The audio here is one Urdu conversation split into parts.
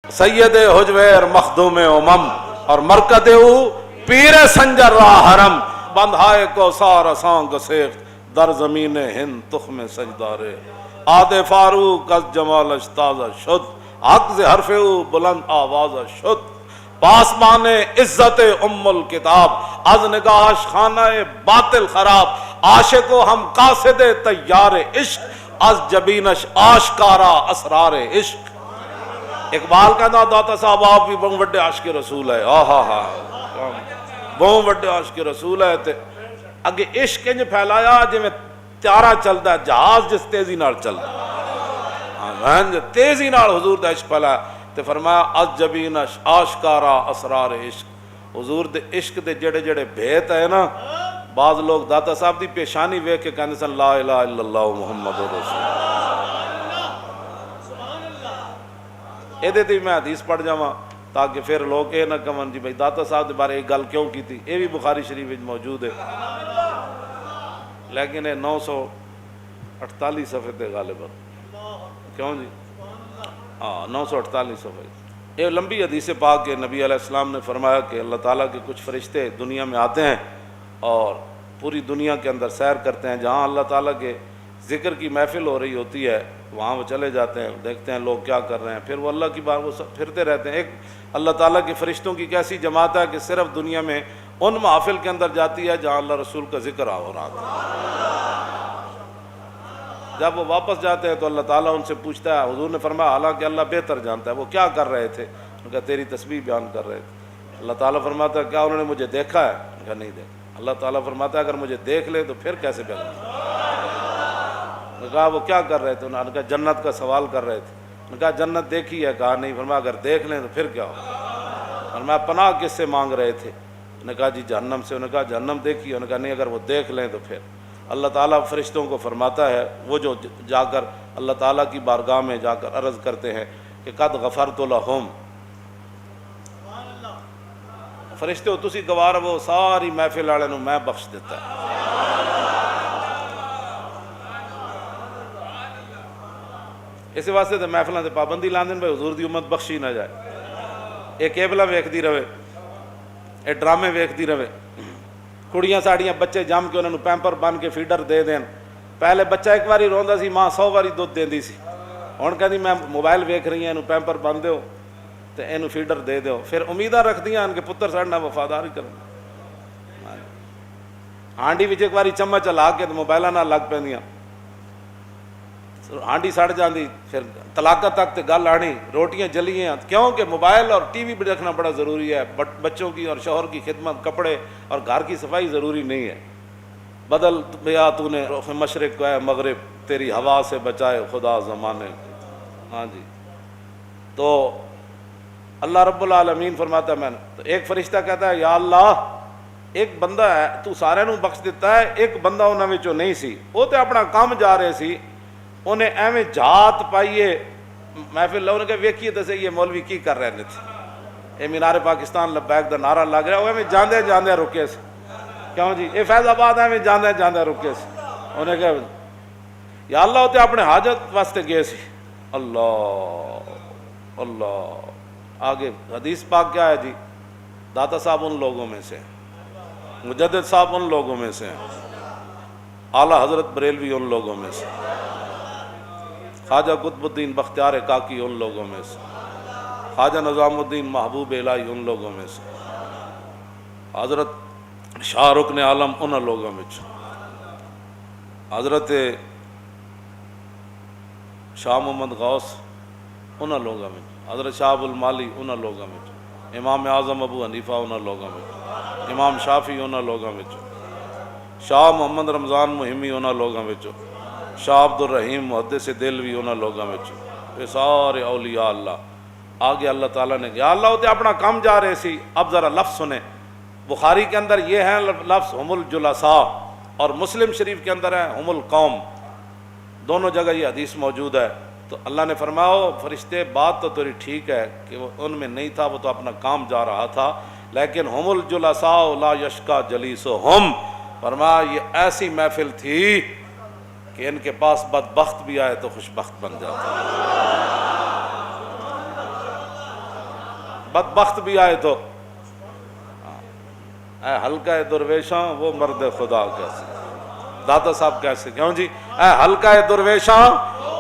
سید حجویر مخدوم امم اور مرکد او پیر سنجر را حرم بندھائے کو سار سانگ سیخت در زمین ہند تخم سجدارے آد فاروق از جمالش تازہ شد حق ز حرف او بلند آواز شد پاسمان عزت ام الکتاب از نگاہش خانہ باطل خراب عاشق و ہم قاصد تیار عشق از جبینش آشکارا اسرار عشق۔ اقبال کہنا داتا صاحب آپ بھی بہت بڑے عاشق رسول ہے، بہت بڑے عاشق رسول ہے تے اگے عشق انج پھیلایا جی میں تیارہ چلتا ہے جہاز جس تیزی نال چلتا تیزی نال حضور دا عشق پھیلایا تے فرمایا از جبینش آشکارا اسرار عشق۔ حضور دے عشق دے جڑے جڑے بھیت ہے نا، بعض لوگ داتا صاحب دی پیشانی ویکھ کے کہندے سن لا الہ الا اللہ محمد رسول اللہ۔ ایدے تے میں حدیث پڑھ جاواں تاکہ پھر لوگ اے نہ کہن جی بھائی داتا صاحب دے بارے ایک گل کیوں کی تھی، یہ بھی بخاری شریف وچ موجود ہے لیکن یہ 948 صفحے تے غالباً کیوں جی 948 صفحے۔ یہ لمبی حدیث پاک کے نبی علیہ السلام نے فرمایا کہ اللہ تعالیٰ کے کچھ فرشتے دنیا میں آتے ہیں اور پوری دنیا کے اندر سیر کرتے ہیں، جہاں اللہ تعالیٰ کے ذکر کی محفل ہو رہی ہوتی ہے وہاں وہ چلے جاتے ہیں، دیکھتے ہیں لوگ کیا کر رہے ہیں، پھر وہ اللہ کی بات وہ پھرتے رہتے ہیں۔ ایک اللہ تعالیٰ کے فرشتوں کی کیسی جماعت ہے کہ صرف دنیا میں ان محافل کے اندر جاتی ہے جہاں اللہ رسول کا ذکر ہو رہا تھا۔ جب وہ واپس جاتے ہیں تو اللہ تعالیٰ ان سے پوچھتا ہے، حضور نے فرمایا حالانکہ اللہ بہتر جانتا ہے وہ کیا کر رہے تھے، انہوں نے کہا تیری تسبیح بیان کر رہے تھے۔ اللہ تعالیٰ فرماتا ہے کیا انہوں نے مجھے دیکھا ہے، انہوں نے کہا نہیں دیکھا۔ اللہ تعالیٰ فرماتا ہے اگر مجھے دیکھ لے تو پھر کیسے بیان کریں؟ انہوں نے کہا وہ کیا کر رہے تھے، انہوں نے کہا جنت کا سوال کر رہے تھے۔ انہوں نے کہا جنت دیکھی ہے، کہا نہیں۔ فرمایا اگر دیکھ لیں تو پھر کیا ہو؟ فرمایا پناہ کس سے مانگ رہے تھے؟ انہوں نے کہا جی جہنم سے۔ انہوں نے کہا جہنم دیکھی؟ انہوں نے کہا نہیں، اگر وہ دیکھ لیں تو پھر۔ اللہ تعالیٰ فرشتوں کو فرماتا ہے وہ جو جا کر اللہ تعالیٰ کی بارگاہ میں جا کر عرض کرتے ہیں کہ قد غفرت لہم، فرشتے ہو تسی گوار وہ ساری محفل والے نوں میں بخش دیتا ہے۔ اس واسطے تو محفلوں سے پابندی لاندے بھائی حضور دی امت بخشی نہ جائے، یہ کیبلا ویکھدی رہے، یہ ڈرامے ویکھدی رہے، کڑیاں ساڑیاں بچے جم کے انہوں نے پیمپر بن کے فیڈر دے دین۔ پہلے بچہ ایک باری روندا سی ماں 100 باری دودھ دیندی سی، ہن کہندی میں موبائل ویکھ رہی ہوں، اینوں پیمپر بن دیو تے اینوں فیڈر دے دیو، پھر امیداں رکھدیاں ان کے پتر ساڈے نال وفادار ہی کرن۔ ہانڈی وچ ایک باری چمچ لا کے تے موبائلاں نال لگ پیندیاں، ہانڈی سڑ جاندی، پھر طلاقت تک تے گل آنی، روٹیاں جلیاں، کیوں کہ موبائل اور ٹی وی بھی رکھنا بڑا ضروری ہے، بچوں کی اور شوہر کی خدمت، کپڑے اور گھر کی صفائی ضروری نہیں ہے۔ بدل بیا تو نے رخ مشرق کو ہے مغرب، تیری ہوا سے بچائے خدا زمانے۔ ہاں جی، تو اللہ رب العالمین فرماتا ہے میں نے، تو ایک فرشتہ کہتا ہے یا اللہ ایک بندہ ہے تو سارے نوں بخش دیتا ہے، ایک بندہ انہاں وچوں نہیں سی، وہ تے اپنا کام جا رہے سی، انہیں ایویں جات پائیے محفل لوگوں نے کہا ویکھیے تے صحیح یہ مولوی کی کر رہے تھے، اے مینار پاکستان لبیک دا نعرہ لگ رہا، وہ ایویں جاندے جاندے رکے سے، کیوں جی اے فیض آباد ایویں جاندے جاندے رکے سے، انہیں کہا یا اللہ تے اپنے حاجت واسطے گئے سی۔ اللہ اللہ، آگے حدیث پاک کیا ہے جی، داتا صاحب ان لوگوں میں سے، مجدد صاحب ان لوگوں میں سے، اعلیٰ حضرت بریلوی ان لوگوں میں سے، خواجہ قطب الدین بختیار کاکی ان لوگوں میں سے، خواجہ نظام الدین محبوب الہی ان لوگوں میں سے، حضرت شاہ رکن عالم ان لوگوں میں سے، حضرت شاہ محمد غوث ان لوگوں میں، حضرت شاہ ابو المالی ان لوگوں میں، امام اعظم ابو حنیفہ ان لوگوں میں، امام شافعی ان لوگوں میں، شاہ محمد رمضان مہمی ان لوگوں میں، شاہ عبد الرحیم محدث دلوی ان لوگوں میں، یہ سارے اولیاء اللہ۔ آگے اللہ تعالیٰ نے یا اللہ ہوتے اپنا کام جا رہے سی۔ اب ذرا لفظ سنیں، بخاری کے اندر یہ ہیں لفظ ہم الجلساء، اور مسلم شریف کے اندر ہے ہم القوم، دونوں جگہ یہ حدیث موجود ہے۔ تو اللہ نے فرمایا فرشتے بات تو تیری ٹھیک ہے کہ وہ ان میں نہیں تھا، وہ تو اپنا کام جا رہا تھا، لیکن ہم الجلساء لا یشکا جلیسہم، فرمایا یہ ایسی محفل تھی کہ ان کے پاس بدبخت بھی آئے تو خوش بخت بن جاتا۔ بدبخت بھی آئے تو اے ہلکا درویشاں وہ مرد خدا کیسے، داتا صاحب کیسے، کیوں جی، اے ہلکا درویشاں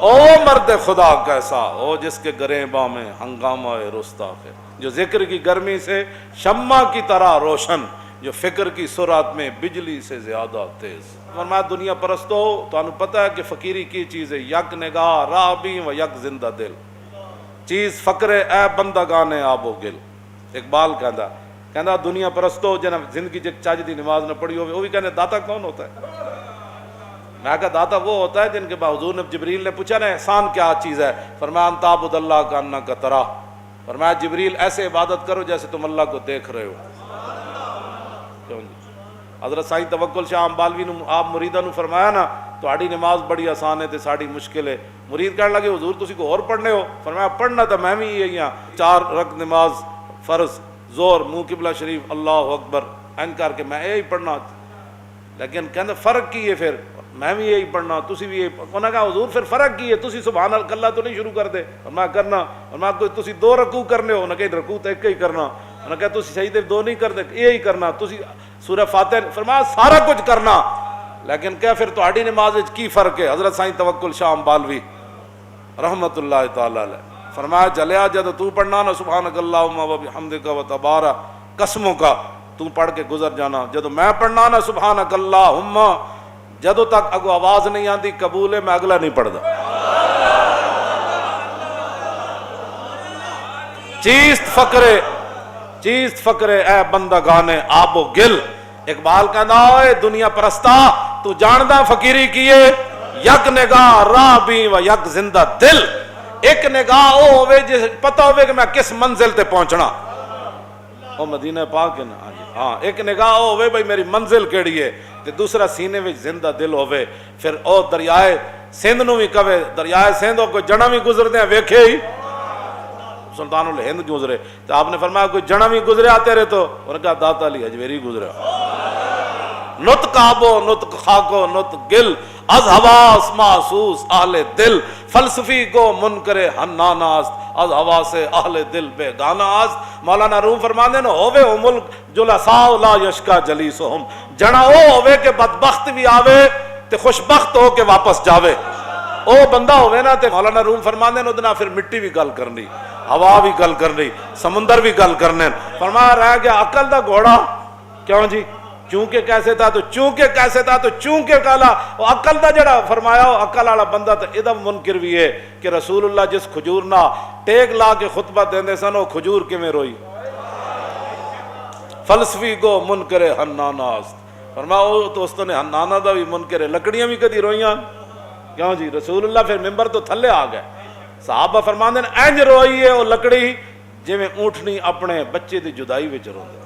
او مرد خدا کیسا، او جس کے گریباں میں ہنگامہ رستاخ ہے، جو ذکر کی گرمی سے شمع کی طرح روشن، جو فکر کی سرعت میں بجلی سے زیادہ تیز۔ فرمایا دنیا پرستو تو انہوں پتہ ہے کہ فقیری کی چیز ہے، یک نگاہ رابی و یک زندہ دل، چیز فقر اے بندگان آب و گل۔ اقبال کہندا دنیا پرستو جنہاں زندگی جک چاج دی نماز نہ پڑھی ہوئے، وہ بھی کہنے داتا کون ہوتا ہے؟ میں کہا داتا وہ ہوتا ہے جن کے بعد حضور نے جبریل نے پوچھا نا احسان کیا چیز ہے، فرمایا ان تعبد اللہ کا انک ترا، فرمایا جبریل ایسے عبادت کرو جیسے تم اللہ کو دیکھ رہے ہو۔ کیوں جی، حضرت سائیں توکل شاہ امبالوی نے آپ مریداں نو فرمایا نا تہاڈی نماز بڑی آسان ہے تے ساڈی مشکل ہے، مرید کہنے لگے حضور تسی کو اور پڑھنے ہو، فرمایا پڑھنا تو میں بھی یہی ہاں، 4 رکعت نماز فرض زور منہ قبلہ شریف اللہ اکبر این کر کے میں یہی پڑھنا، لیکن کہنے فرق کی ہے پھر میں بھی یہی پڑھنا تسی بھی یہی، انہوں نے کہا حضور پھر فرق کی ہے، تسی سبحان اللہ تو نہیں شروع کر دے، اور میں کرنا، اور میں کوئی تسی 2 رکوع کرنے ہو، انہوں نے کہا رکوع تو ایک ہی کرنا، انہوں نے کہا تسی سجدے 2 نہیں کرتے یہی کرنا، تسی سورہ فاتحہ، فرمایا سارا کچھ کرنا، لیکن کیا پھر تہاڈی نماز وچ کی فرق ہے؟ حضرت سائیں توکل شاہ امبالوی رحمت اللہ تعالی علیہ فرمایا جلیا جد تو پڑھنا نا سبحانک اللہم و بحمدک و تبارک قسموں کا، تو پڑھ کے گزر جانا، جدو میں پڑھنا نا سبحانک اللہم، جدو تک اگو آواز نہیں آتی قبول ہے، میں اگلا نہیں پڑھدا۔ چیست فقرے اے بندگان آب و گل، اقبال کہنا اے دنیا پرستا تو جاندہ فقیری کیے، یک نگاہ راہ بھی و یک زندہ دل، ایک نگاہ او ہوئے جس پتہ ہوئے کہ میں کس منزل تے پہنچنا، او مدینہ پاک ہے نا، ہاں ایک نگاہ او ہوئے بھئی میری منزل کیڑی ہے، تے دوسرا سینے میں زندہ دل ہوئے، پھر او دریائے سندھ نو بھی کہے، دریائے سندھ کوئی جنا بھی گزر دیں ویکھے ہی سلطان الہند گزرے، تو آپ نے فرمایا کوئی جنا بھی گزرے آتے رہے تو انہوں نے کہا داتا علی حجویری گزرے، نطق آبو نطق خاکو نطق گل، از حواس محسوس اہل دل، فلسفی کو منکر حناناست، از حواس اہل دل بے گاناست۔ مولانا روم فرماندے نا ہووے او ملک جلساء لا یشکا جلیسہم، جنا او ہووے کہ بدبخت بھی آوے تے خوشبخت ہو کے واپس جاوے، او بندہ ہوئے نا تے مولانا روم فرماندے نا ادنا پھر مٹی بھی گل کرنی، ہوا بھی گل کرنی، سمندر بھی گل کرنے، فرمایا رہ گیا عقل دا گھوڑا، کیوں جی چونکہ کیسے تھا تو چونکہ کالا، عقل دا جڑا فرمایا عقل والا بندہ تو ادھا منکر بھی ہے کہ رسول اللہ جس کھجور نہ ٹیک لا کے خطبہ دیندے سن وہ کھجور کے میں روئی، فلسفی کو منکر حناناست، فرمایا وہ تو اس نے حنانا دا بھی منکر ہے، لکڑیاں بھی کدی روئیاں، کیوں جی رسول اللہ پھر ممبر تو تھلے آ گئے، صحابہ فرماندے ہیں اینج روئی ہے وہ لکڑی جی میں اونٹنی اپنے بچے دی جدائی وچ روندے،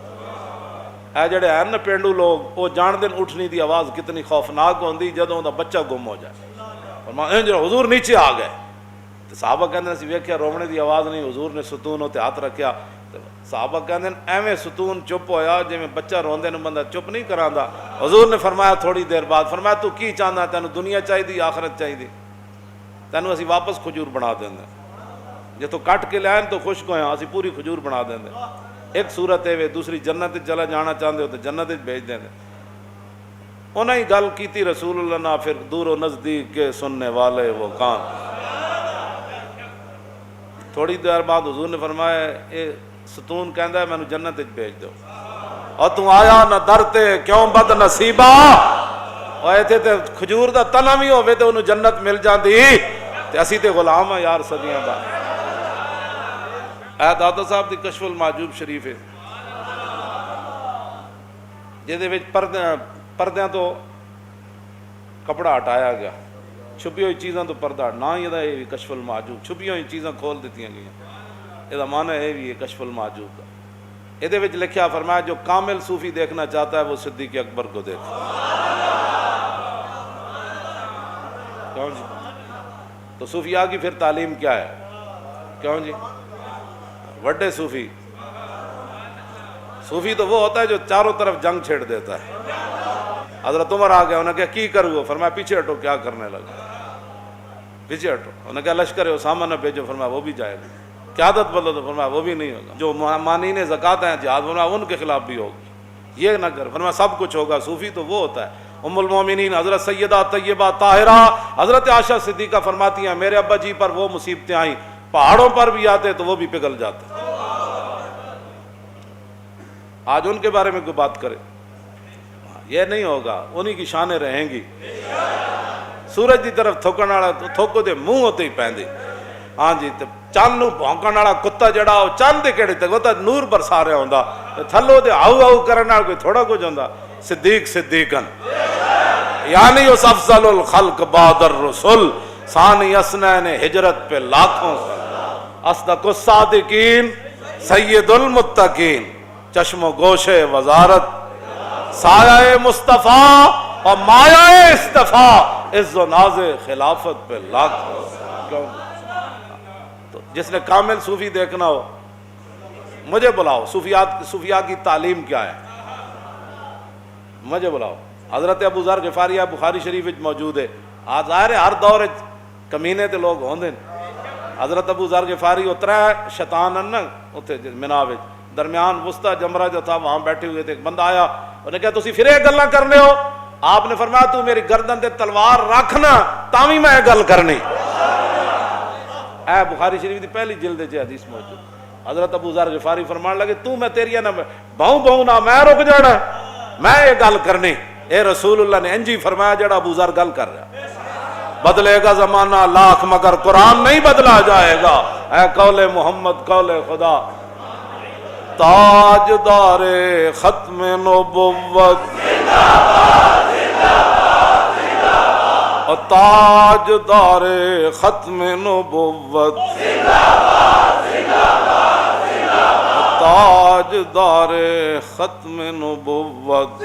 اے جڑے ہیں نا پینڈو لوگ وہ جان دن اٹھنی دی آواز کتنی خوفناک ہوندی جدوں دا بچہ گم ہو جائے، فرمایا انج حضور نیچے آ گئے، تو صحابہ کہندے سی ویکھیا رونے دی آواز نہیں، حضور نے ستون تے ہاتھ رکھیا، صحابہ کہندے ایویں ستون چپ ہویا جویں بچہ روندے نوں بندہ چپ نہیں کراندا، حضور نے فرمایا تھوڑی دیر بعد، فرمایا تو کی چاہندا، تینوں دنیا چاہیے آخرت چاہیے، تینوں اسی واپس کھجور بنا دیندے، جے تو کٹ کے لائن تو خشک ہویا اسی پوری کھجور بنا دیندے، ایک صورت ہے دوسری جنت چلا جانا چاہتے ہو تو جنت بھیج دیں، انہیں ہی گل کیتی رسول اللہ نے، پھر دور و نزدیک کے سننے والے وہ کان، تھوڑی دیر بعد حضور نے فرمایا اے ستون کہندا ہے مینوں جنت بھیج دو، اور تو آیا نہ درتے کیوں بد نصیبہ، اور ایتھے تے کھجور دا تنا بھی ہوے تے انہوں جنت مل جاندی، تے اسی تے غلام ہیں یار صدیاں بعد۔ اے داتا صاحب دی کشف المحجوب شریف ہے جہدے وچ پردیاں تو کپڑا ہٹایا گیا، چھپی ہوئی چیزاں تو پردہ، نہ ہی یہ بھی کشف المحجوب، چھپی ہوئی چیزاں کھول دیتی گئی، یہ معنی ہے بھی کشف المحجوب کا، یہ وچ لکھیا فرمایا جو کامل صوفی دیکھنا چاہتا ہے وہ صدیق اکبر کو دیکھے، کیوں جی تو صوفیاء کی پھر تعلیم کیا ہے، کیوں جی وڈے صوفی تو وہ ہوتا ہے جو چاروں طرف جنگ چھیڑ دیتا ہے، حضرت عمر آ گیا، انہوں نے کہا کی کرو، فرمایا پیچھے ہٹو، کیا کرنے لگا، پیچھے ہٹو، انہوں نے کہا لشکر اسامہ نہ بھیجو، فرمایا وہ بھی جائے گا، قیادت بدلو تو فرمایا وہ بھی نہیں ہوگا. جو مانعین زکوٰۃ ہیں جہاد فرمایا ان کے خلاف بھی ہوگی. یہ نہ کر فرمایا سب کچھ ہوگا. صوفی تو وہ ہوتا ہے. ام المومنین حضرت سیدہ طیبہ طاہرہ حضرت عائشہ صدیقہ فرماتی ہیں میرے ابا جی پر وہ مصیبتیں آئیں پہاڑوں پر بھی آتے تو وہ بھی پگھل جاتے. آج ان کے بارے میں کوئی بات کرے یہ نہیں ہوگا. انہی کی شانیں رہیں گی. سورج دی طرف تھوکن والا تھوکو دے منہ ہوتے ہی پیندے. ہاں جی چند نو بھونکن والا کتا جڑا وہ چند دے کیڑے تک وہ تو نور برسا رہا ہوندا. تھلو دے آؤ آؤ کرن نال کوئی تھوڑا کچھ ہوندا. صدیق صدیقن یعنی اس افضل الخلق بعد الرسل ثانی اسنین ہجرت پہ لاکھوں اصدق الصادقین سید المتقین چشم و گوش وزارت سایہ مصطفیٰ اور مایہ استفاء عز و ناز خلافت پہ لاکھوں. تو جس نے کامل صوفی دیکھنا ہو مجھے بلاؤ. صوفیاء کی تعلیم کیا ہے مجھے بلاؤ. حضرت ابو ذر غفاری بخاری شریف وچ موجود ہے. آج ظاہر ہے ہر دور کمینے تے لوگ ہوندے. حضرت ابو ذر غفاری اترا شیطان نا اتنے منا وچ درمیان وسطی جمرہ جو تھا وہاں بیٹھے ہوئے تھے. ایک بندہ آیا انہوں نے کہا تسی پھر یہ گلاں کرنے ہو. آپ نے فرمایا تو میری گردن تے تلوار رکھنا تاوی میں گل کرنی. اے بخاری شریف دی پہلی جلد وچ حدیث موجود. حضرت ابو ذر غفاری فرمان لگے تو میں تیری نہ بہوں بہوں نہ میں رک جانا میں یہ گل کرنی. اے رسول اللہ نے انجی فرمایا جڑا ابو ذر گل کر رہا. بدلے گا زمانہ لاکھ مگر قرآن نہیں بدلا جائے گا. اے قول محمد قول خدا تاجدار ختم نبوت اور تاجدار ختم نبوت تاجدار ختم نبوت